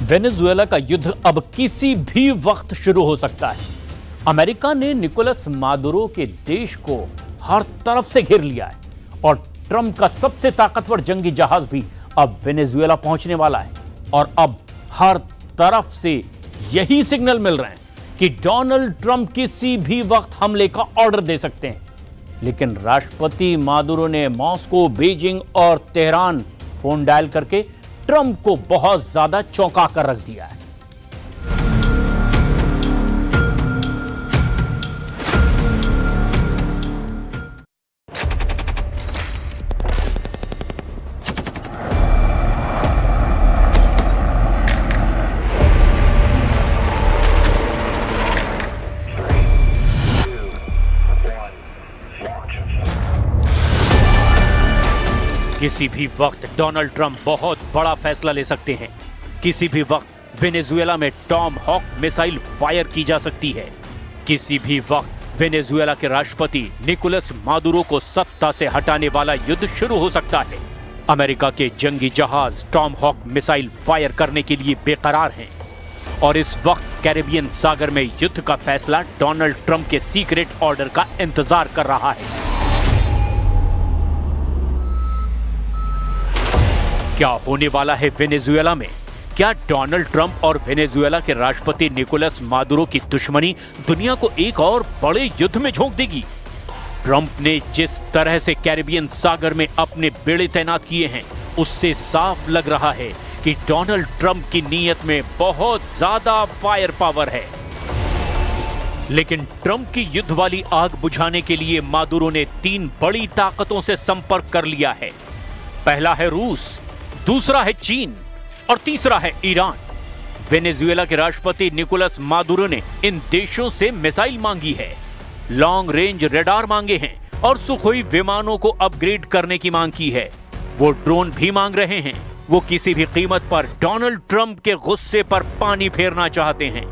Venezuela का युद्ध अब किसी भी वक्त शुरू हो सकता है। अमेरिका ने निकोलस मादुरो के देश को हर तरफ से घेर लिया है और ट्रंप का सबसे ताकतवर जंगी जहाज भी अब वेनेजुएला पहुंचने वाला है। और अब हर तरफ से यही सिग्नल मिल रहे हैं कि डोनाल्ड ट्रंप किसी भी वक्त हमले का ऑर्डर दे सकते हैं। लेकिन राष्ट्रपति मादुरो ने मॉस्को, बीजिंग और तेहरान फोन डायल करके ट्रंप को बहुत ज्यादा चौंका कर रख दिया है। किसी भी वक्त डोनाल्ड ट्रंप बहुत बड़ा फैसला ले सकते हैं। किसी भी वक्त वेनेजुएला में टॉम हॉक मिसाइल फायर की जा सकती है। किसी भी वक्त वेनेजुएला के राष्ट्रपति निकोलस मादुरो को सत्ता से हटाने वाला युद्ध शुरू हो सकता है। अमेरिका के जंगी जहाज टॉम हॉक मिसाइल फायर करने के लिए बेकरार हैं और इस वक्त कैरेबियन सागर में युद्ध का फैसला डोनाल्ड ट्रंप के सीक्रेट ऑर्डर का इंतजार कर रहा है। क्या होने वाला है वेनेजुएला में? क्या डोनाल्ड ट्रंप और वेनेजुएला के राष्ट्रपति निकोलस मादुरो की दुश्मनी दुनिया को एक और बड़े युद्ध में झोंक देगी? ट्रंप ने जिस तरह से कैरेबियन सागर में अपने बेड़े तैनात किए हैं, उससे साफ लग रहा है कि डोनाल्ड ट्रंप की नीयत में बहुत ज्यादा फायर पावर है। लेकिन ट्रंप की युद्ध वाली आग बुझाने के लिए मादुरो ने 3 बड़ी ताकतों से संपर्क कर लिया है। पहला है रूस, दूसरा है चीन और तीसरा है ईरान। वेनेजुएला के राष्ट्रपति निकोलस मादुरो ने इन देशों से मिसाइल मांगी है, लॉन्ग रेंज रडार मांगे हैं और सुखोई विमानों को अपग्रेड करने की मांग की है। वो ड्रोन भी मांग रहे हैं। वो किसी भी कीमत पर डोनाल्ड ट्रंप के गुस्से पर पानी फेरना चाहते हैं।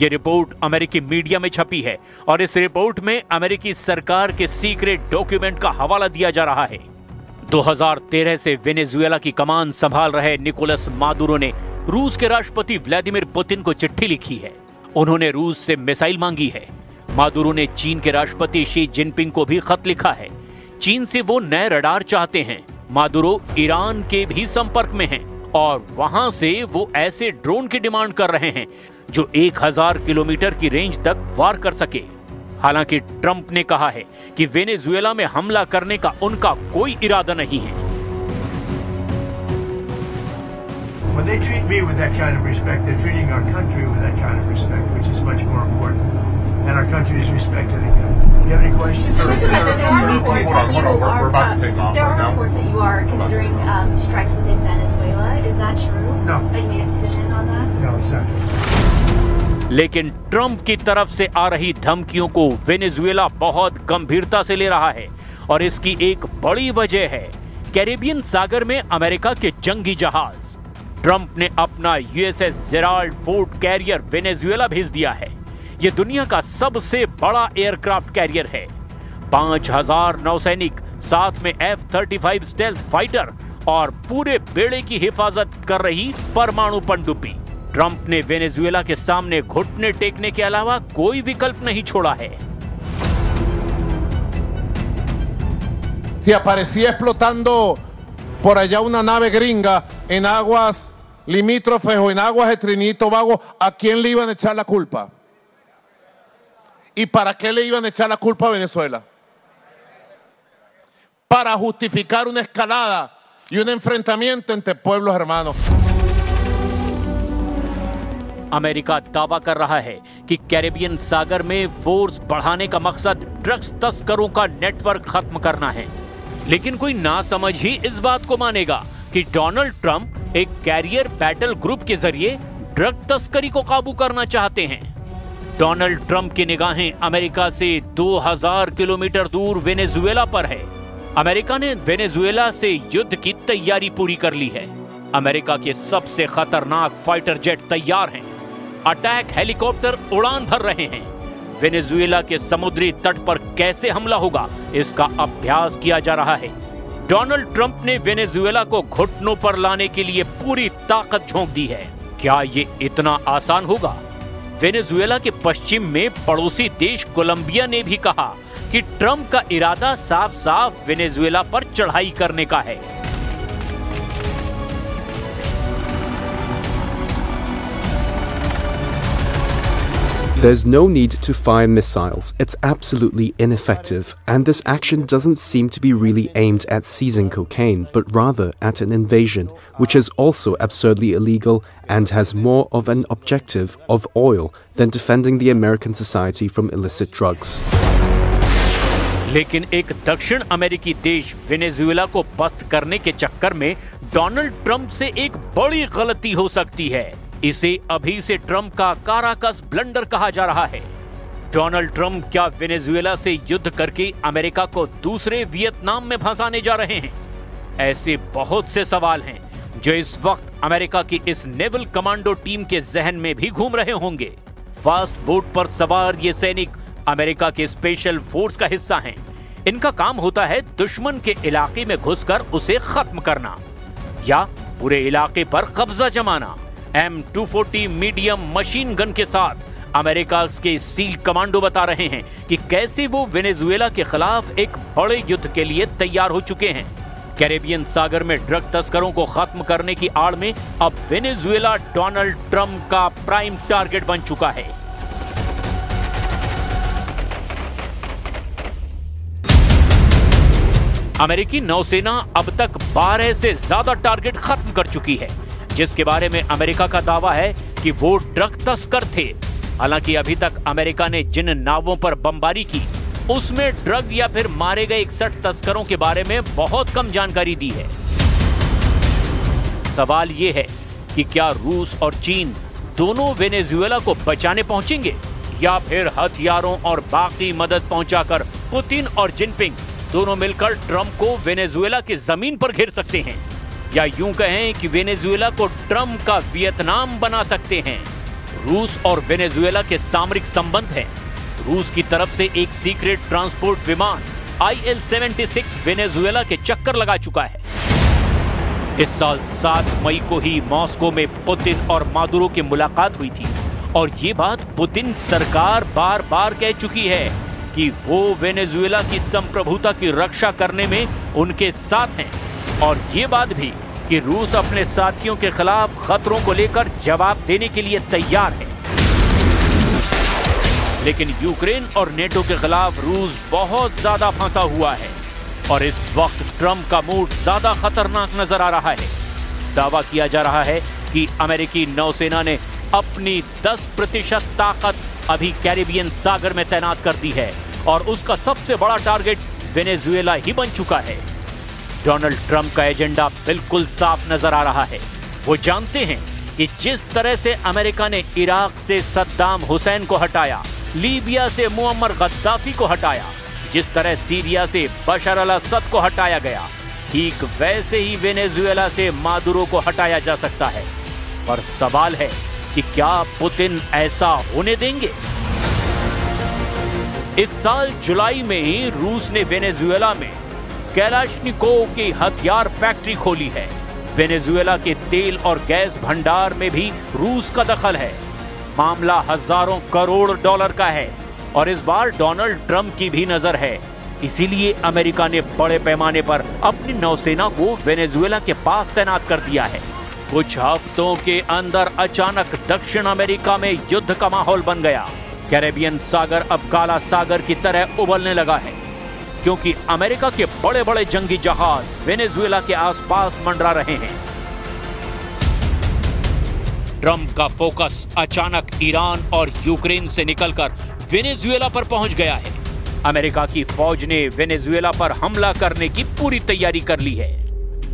ये रिपोर्ट अमेरिकी मीडिया में छपी है और इस रिपोर्ट में अमेरिकी सरकार के सीक्रेट डॉक्यूमेंट का हवाला दिया जा रहा है। 2013 से वेनेजुएला की कमान संभाल रहे निकोलस मादुरो ने रूस के राष्ट्रपति व्लादिमीर पुतिन को चिट्ठी लिखी है। उन्होंने रूस से मिसाइल मांगी है। मादुरो ने चीन के राष्ट्रपति शी जिनपिंग को भी खत लिखा है। चीन से वो नए रडार चाहते हैं। मादुरो ईरान के भी संपर्क में हैं और वहां से वो ऐसे ड्रोन की डिमांड कर रहे हैं जो 1000 किलोमीटर की रेंज तक वार कर सके। हालांकि ट्रंप ने कहा है कि वेनेजुएला में हमला करने का उनका कोई इरादा नहीं है। When they treat me with that kind of respect, they're treating our country with that kind of respect, which is much more important. And our country is respected again. Do you have any questions? There are reports that you are considering strikes within Venezuela. Is that true? No. That you made a decision on that? No, it's not true. लेकिन Trump की तरफ से आ रही धमकियों को Venezuela बहुत गंभीरता से ले रहा है और इसकी एक बड़ी वजह है कैरेबियन सागर में अमेरिका के जंगी जहाज। ट्रंप ने अपना USS Gerald Ford carrier Venezuela भेज दिया है। यह दुनिया का सबसे बड़ा एयरक्राफ्ट कैरियर है। 5000 नौसैनिक, साथ में F-35 स्टेल्थ फाइटर और पूरे बेड़े की हिफाजत कर रही परमाणु पनडुब्बी। ट्रंप ने वेनेजुएला के सामने घुटने टेकने के अलावा कोई विकल्प नहीं छोड़ा है। Si aparecía explotando por allá una nave gringa en aguas limítrofes o en aguas de Trinidad y Tobago, ¿a quién le iban a echar la culpa? ¿Y para qué le iban a echar la culpa a Venezuela? Para justificar una escalada y un enfrentamiento entre pueblos hermanos. America दावा कर रहा है कि Caribbean सागर में force बढ़ाने का मकसद drugs तस्करों का नेटवर्क खत्म करना है। लेकिन कोई नासमझ ही इस बात को मानेगा कि डोनाल्ड ट्रंप एक कैरियर बैटल ग्रुप के जरिए ड्रग तस्करी को काबू करना चाहते हैं। डोनाल्ड ट्रंप की निगाहें अमेरिका से 2000 किलोमीटर दूर वेनेजुएला पर है। अमेरिका ने वेनेजुएला से युद्ध की तैयारी पूरी कर ली है। अमेरिका के सबसे खतरनाक फाइटर जेट तैयार हैं। अटैक हेलीकॉप्टर उड़ान भर रहे हैं। वेनेजुएला के समुद्री तट पर कैसे हमला होगा, इसका अभ्यास किया जा रहा है। डोनाल्ड ट्रंप ने वेनेजुएला को घुटनों पर लाने के लिए पूरी ताकत झोंक दी है। क्या ये इतना आसान होगा? वेनेजुएला के पश्चिम में पड़ोसी देश कोलंबिया ने भी कहा कि ट्रंप का इरादा साफ साफ वेनेजुएला पर चढ़ाई करने का है। There's no need to fire missiles. It's absolutely ineffective, and this action doesn't seem to be really aimed at seizing cocaine, but rather at an invasion, which is also absurdly illegal and has more of an objective of oil than defending the American society from illicit drugs. लेकिन एक दक्षिण अमेरिकी देश Venezuela को पस्त करने के चक्कर में डोनाल्ड ट्रंप से एक बड़ी गलती हो सकती है। इसे अभी से ट्रंप का काराकस ब्लंडर कहा जा रहा है। डोनाल्ड ट्रंप क्या वेनेजुएला से युद्ध करके अमेरिका को दूसरे वियतनाम में फंसाने जा रहे हैं? ऐसे बहुत से सवाल हैं जो इस वक्त अमेरिका की इस नेवल कमांडो टीम के जहन में भी घूम रहे होंगे। फास्ट बोट पर सवार ये सैनिक अमेरिका के स्पेशल फोर्स का हिस्सा हैं। इनका काम होता है दुश्मन के इलाके में घुसकर उसे खत्म करना या पूरे इलाके पर कब्जा जमाना। M240 मीडियम मशीन गन के साथ अमेरिका के सील कमांडो बता रहे हैं कि कैसे वो वेनेजुएला के खिलाफ एक बड़े युद्ध के लिए तैयार हो चुके हैं। कैरेबियन सागर में ड्रग तस्करों को खत्म करने की आड़ में अब वेनेजुएला डोनाल्ड ट्रंप का प्राइम टारगेट बन चुका है। अमेरिकी नौसेना अब तक 12 से ज्यादा टारगेट खत्म कर चुकी है, जिसके बारे में अमेरिका का दावा है कि वो ड्रग तस्कर थे। हालांकि अभी तक अमेरिका ने जिन नावों पर बमबारी की उसमें ड्रग या फिर मारे गए 61 तस्करों के बारे में बहुत कम जानकारी दी है। सवाल ये है कि क्या रूस और चीन दोनों वेनेजुएला को बचाने पहुंचेंगे या फिर हथियारों और बाकी मदद पहुंचाकर पुतिन और जिनपिंग दोनों मिलकर ट्रंप को वेनेजुएला की जमीन पर घेर सकते हैं, या यूं कहें कि वेनेजुएला को ट्रंप का वियतनाम बना सकते हैं। रूस और वेनेजुएला के सामरिक संबंध हैं। रूस की तरफ से एक सीक्रेट ट्रांसपोर्ट विमान IL-76 वेनेजुएला के चक्कर लगा चुका है। इस साल 7 मई को ही मॉस्को में पुतिन और मादुरो की मुलाकात हुई थी और ये बात पुतिन सरकार बार बार कह चुकी है कि वो वेनेजुएला की संप्रभुता की रक्षा करने में उनके साथ हैं, और ये बात भी कि रूस अपने साथियों के खिलाफ खतरों को लेकर जवाब देने के लिए तैयार है। लेकिन यूक्रेन और नेटो के खिलाफ रूस बहुत ज्यादा फंसा हुआ है और इस वक्त ट्रंप का मूड ज्यादा खतरनाक नजर आ रहा है। दावा किया जा रहा है कि अमेरिकी नौसेना ने अपनी 10% ताकत अभी कैरिबियन सागर में तैनात कर दी है और उसका सबसे बड़ा टारगेट वेनेजुएला ही बन चुका है। डोनाल्ड ट्रंप का एजेंडा बिल्कुल साफ नजर आ रहा है। वो जानते हैं कि जिस तरह से अमेरिका ने इराक से सद्दाम हुसैन को हटाया, लीबिया से मुअम्मर गद्दाफी को हटाया, जिस तरह सीरिया से बशर अल असद को हटाया गया, ठीक वैसे ही वेनेजुएला से मादुरो को हटाया जा सकता है। पर सवाल है कि क्या पुतिन ऐसा होने देंगे? इस साल जुलाई में ही रूस ने वेनेजुएला में कैलाशनिकोव की हथियार फैक्ट्री खोली है। वेनेजुएला के तेल और गैस भंडार में भी रूस का दखल है। मामला हजारों करोड़ डॉलर का है और इस बार डोनाल्ड ट्रंप की भी नजर है। इसीलिए अमेरिका ने बड़े पैमाने पर अपनी नौसेना को वेनेजुएला के पास तैनात कर दिया है। कुछ हफ्तों के अंदर अचानक दक्षिण अमेरिका में युद्ध का माहौल बन गया। कैरेबियन सागर अब काला सागर की तरह उबलने लगा है, क्योंकि अमेरिका के बड़े बड़े जंगी जहाज वेनेजुएला के आसपास मंडरा रहे हैं। ट्रंप का फोकस अचानक ईरान और यूक्रेन से निकलकर वेनेजुएला पर पहुंच गया है। अमेरिका की फौज ने वेनेजुएला पर हमला करने की पूरी तैयारी कर ली है।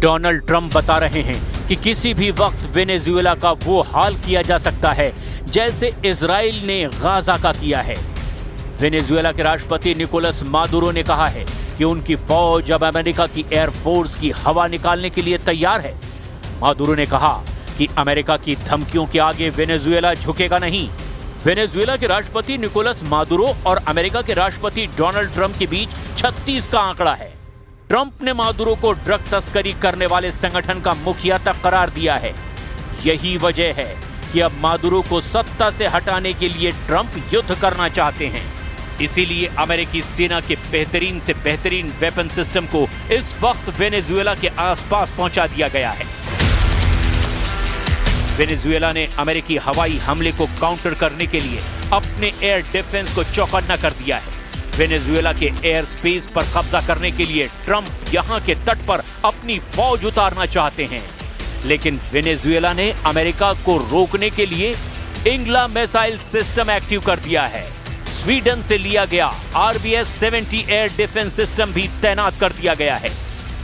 डोनाल्ड ट्रंप बता रहे हैं कि किसी भी वक्त वेनेजुएला का वो हाल किया जा सकता है जैसे इजराइल ने गाजा का किया है। वेनेजुएला के राष्ट्रपति निकोलस मादुरो ने कहा है कि उनकी फौज अब अमेरिका की एयरफोर्स की हवा निकालने के लिए तैयार है। मादुरो ने कहा कि अमेरिका की धमकियों के आगे वेनेजुएला झुकेगा नहीं। वेनेजुएला के राष्ट्रपति निकोलस मादुरो और अमेरिका के राष्ट्रपति डोनाल्ड ट्रंप के बीच 36 का आंकड़ा है। ट्रंप ने मादुरो को ड्रग तस्करी करने वाले संगठन का मुखिया तक करार दिया है। यही वजह है कि अब मादुरो को सत्ता से हटाने के लिए ट्रंप युद्ध करना चाहते हैं। इसीलिए अमेरिकी सेना के बेहतरीन से बेहतरीन वेपन सिस्टम को इस वक्त वेनेजुएला के आसपास पहुंचा दिया गया है। वेनेजुएला ने अमेरिकी हवाई हमले को काउंटर करने के लिए अपने एयर डिफेंस को चौकन्ना कर दिया है। वेनेजुएला के एयर स्पेस पर कब्जा करने के लिए ट्रंप यहां के तट पर अपनी फौज उतारना चाहते हैं, लेकिन वेनेजुएला ने अमेरिका को रोकने के लिए इंग्ला मिसाइल सिस्टम एक्टिव कर दिया है। स्वीडन से लिया गया RBS-70 एयर डिफेंस सिस्टम भी तैनात कर दिया गया है।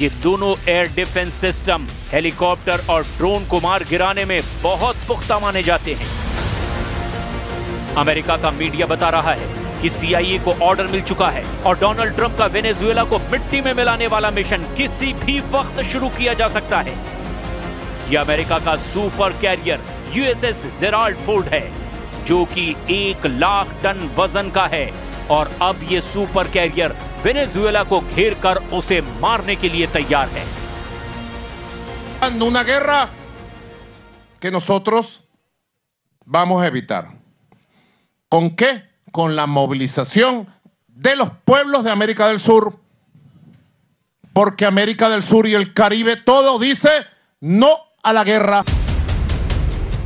ये दोनों एयर डिफेंस सिस्टम हेलीकॉप्टर और ड्रोन को मार गिराने में बहुत पुख्ता माने जाते हैं। अमेरिका का मीडिया बता रहा है कि CIA को ऑर्डर मिल चुका है और डोनाल्ड ट्रंप का वेनेजुएला को मिट्टी में मिलाने वाला मिशन किसी भी वक्त शुरू किया जा सकता है। यह अमेरिका का super carrier USS Gerald Ford है, जो कि 1 लाख टन वजन का है, और अब यह सुपर कैरियर वेनेजुएला को घेर कर उसे मारने के लिए तैयार है। Una guerra que nosotros vamos a evitar. ¿Con qué? Con la movilización de los pueblos de América del Sur, porque América del Sur y el Caribe todo dice no a la guerra.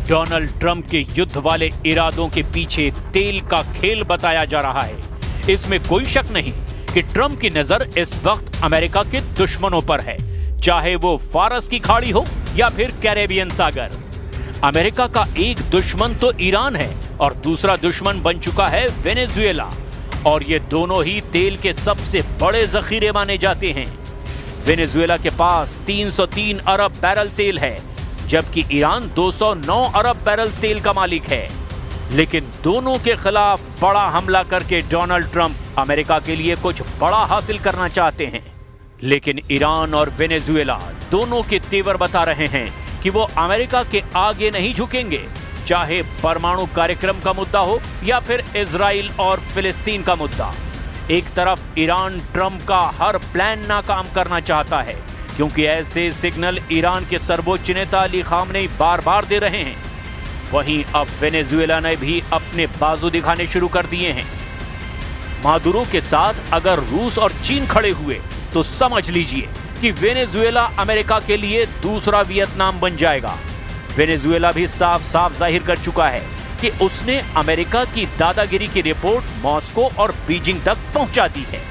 Donald Trump के युद्ध वाले इरादों के पीछे तेल का खेल बताया जा रहा है। इसमें कोई शक नहीं कि ट्रंप की नजर इस वक्त अमेरिका के दुश्मनों पर है, चाहे वो फारस की खाड़ी हो या फिर कैरेबियन सागर। अमेरिका का एक दुश्मन तो ईरान है और दूसरा दुश्मन बन चुका है वेनेजुएला, और ये दोनों ही तेल के सबसे बड़े जखीरे माने जाते हैं। वेनेजुएला के पास 303 अरब बैरल तेल है, जबकि ईरान 209 अरब बैरल तेल का मालिक है। लेकिन दोनों के खिलाफ बड़ा हमला करके डोनाल्ड ट्रंप अमेरिका के लिए कुछ बड़ा हासिल करना चाहते हैं। लेकिन ईरान और वेनेजुएला दोनों के तेवर बता रहे हैं कि वो अमेरिका के आगे नहीं झुकेंगे, चाहे परमाणु कार्यक्रम का मुद्दा हो या फिर इजराइल और फिलिस्तीन का मुद्दा। एक तरफ ईरान ट्रंप का हर प्लान नाकाम करना चाहता है, क्योंकि ऐसे सिग्नल ईरान के सर्वोच्च नेता अली खामनेई बार बार दे रहे हैं। वहीं अब वेनेजुएला ने भी अपने बाजू दिखाने शुरू कर दिए हैं। मादुरो के साथ अगर रूस और चीन खड़े हुए तो समझ लीजिए कि वेनेजुएला अमेरिका के लिए दूसरा वियतनाम बन जाएगा। वेनेजुएला भी साफ साफ जाहिर कर चुका है कि उसने अमेरिका की दादागिरी की रिपोर्ट मॉस्को और बीजिंग तक पहुंचा दी है।